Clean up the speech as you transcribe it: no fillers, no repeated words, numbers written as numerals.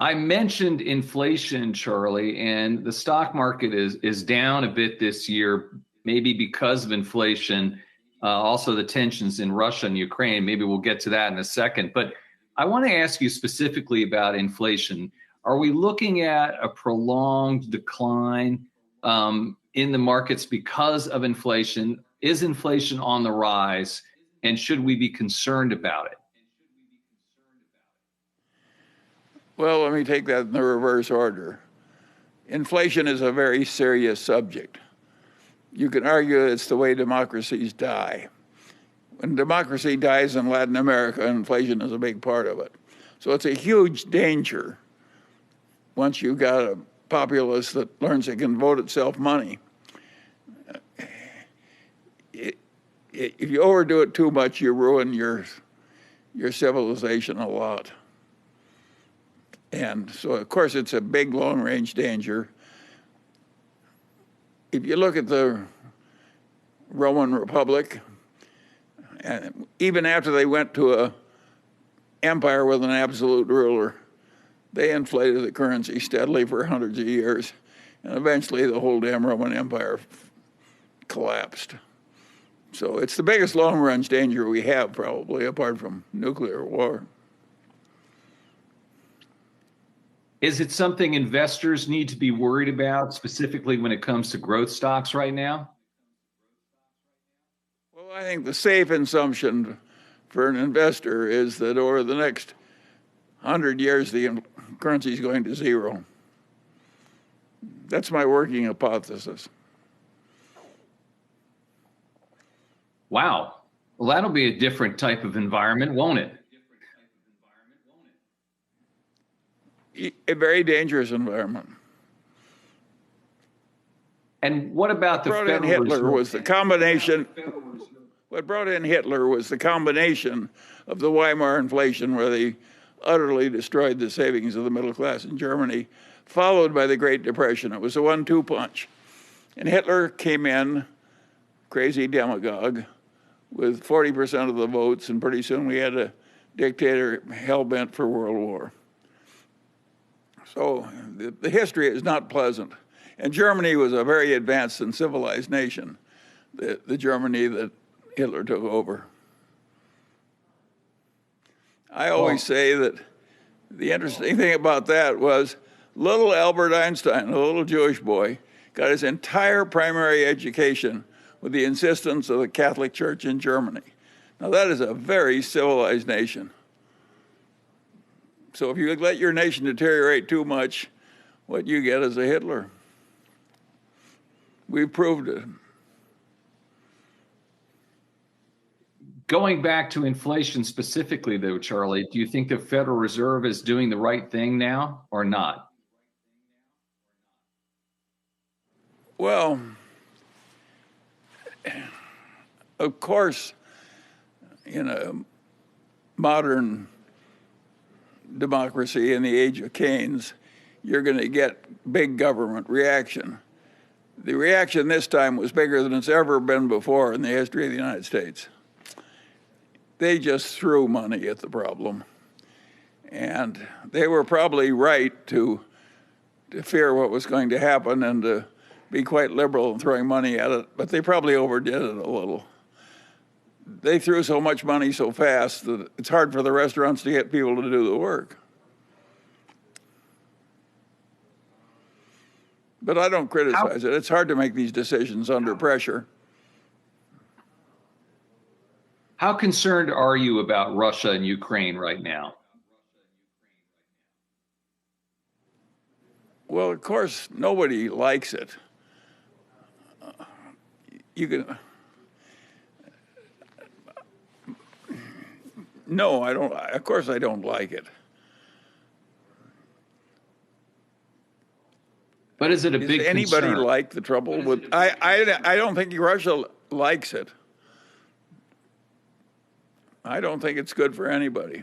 I mentioned inflation, Charlie, and the stock market is down a bit this year, maybe because of inflation. Also, the tensions in Russia and Ukraine. Maybe we'll get to that in a second. But I want to ask you specifically about inflation. Are we looking at a prolonged decline in the markets because of inflation? Is inflation on the rise, and should we be concerned about it? Well, let me take that in the reverse order. Inflation is a very serious subject. You can argue it's the way democracies die. When democracy dies in Latin America, inflation is a big part of it. So it's a huge danger once you've got a populace that learns it can vote itself money. If you overdo it too much, you ruin your civilization a lot. And so, of course, it's a big, long-range danger. If you look at the Roman Republic, and even after they went to an empire with an absolute ruler, they inflated the currency steadily for hundreds of years, and eventually the whole damn Roman Empire collapsed. So it's the biggest long-range danger we have, probably, apart from nuclear war. Is it something investors need to be worried about, specifically when it comes to growth stocks right now? Well, I think the safe assumption for an investor is that over the next 100 years, the currency is going to zero. That's my working hypothesis. Wow. Well, that'll be a different type of environment, won't it? A very dangerous environment. And what about the Federal Hitler Reserve? was the combination. What brought in Hitler was the combination of the Weimar inflation, where they utterly destroyed the savings of the middle class in Germany, followed by the Great Depression. It was a 1-2 punch. And Hitler came in, crazy demagogue, with 40% of the votes, and pretty soon we had a dictator hell-bent for world war. So the history is not pleasant. And Germany was a very advanced and civilized nation, the Germany that Hitler took over. I always say that the interesting thing about that was little Albert Einstein, a little Jewish boy, got his entire primary education with the insistence of the Catholic Church in Germany. Now that is a very civilized nation. So if you let your nation deteriorate too much, what you get is a Hitler. We proved it. Going back to inflation specifically, though, Charlie, do you think the Federal Reserve is doing the right thing now or not? Well, of course, in a modern democracy in the age of Keynes, you're going to get big government reaction. The reaction this time was bigger than it's ever been before in the history of the United States. They just threw money at the problem. And they were probably right to fear what was going to happen and to be quite liberal in throwing money at it, but they probably overdid it a little. They threw so much money so fast that it's hard for the restaurants to get people to do the work. But I don't criticize it. It's hard to make these decisions under pressure. How concerned are you about Russia and Ukraine right now? Well, of course, nobody likes it. No, I don't. Of course, I don't like it. But is it a big concern? Does anybody like the trouble with? I don't think Russia likes it. I don't think it's good for anybody.